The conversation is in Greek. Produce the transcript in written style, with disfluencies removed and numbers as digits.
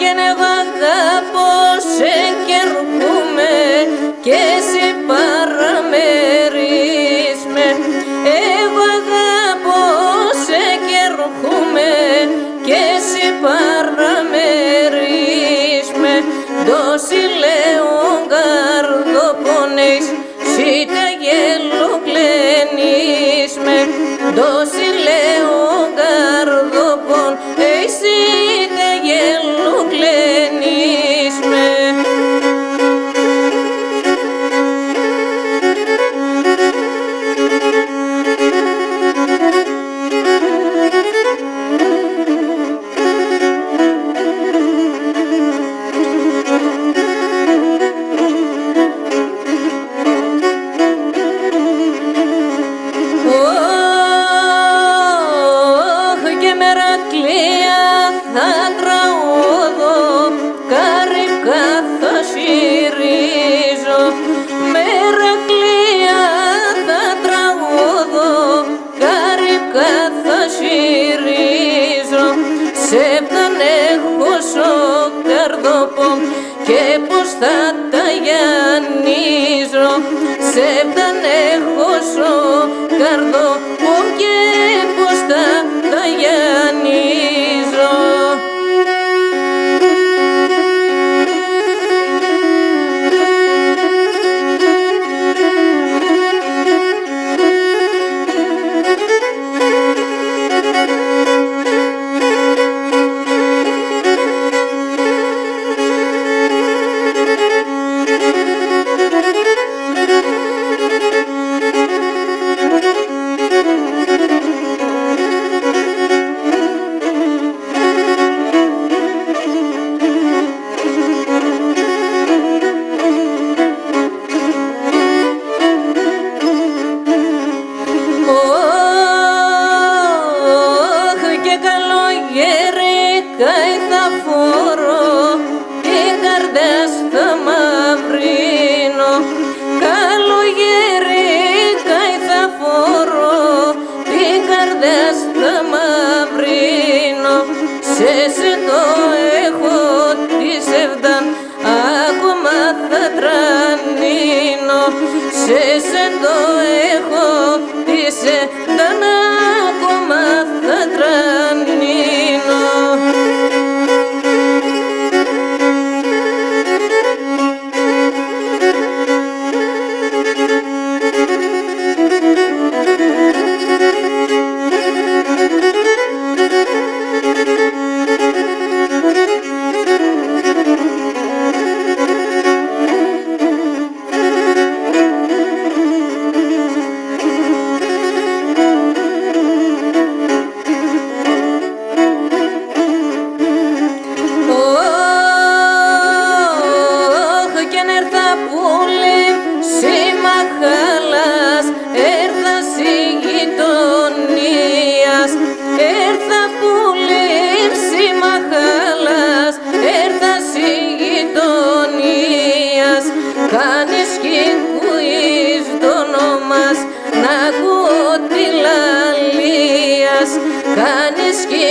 και εγώ αγαπώ σε και έρχομαι και σε παραμερείς με. Εγώ αγαπώ σε και έρχομαι και σε παραμερείς με. Δώσει λέω καρδοπονείς σι τα γελοκλένεις με. Δώσει λέω καρδοπονείς σι τα γελοκλένεις με. Θα τραγουδώ, καρυκά θα συρίζω. Μερακλία θα τραγουδώ, καρυκά θα συρίζω. Σεπτάν έχω σο καρδοπό και πως θα τα γιαννίζω. Σεπτάν έχω σο καρδοπό και πως θα τα γιαννίζω. Θα φορώ την καρδιά στα μαυρίνο. Καλογέρι θα φορώ την καρδιά στα μαυρίνο. Σε το έχω τη σεβδάν ακόμα θα τρανίνω. Σε το έχω τη σεβδάν ακόμα θα τρανίνω. Κάνεις κι κουείς το όνομας να ακούω τη λαλίας. Κάνεις κι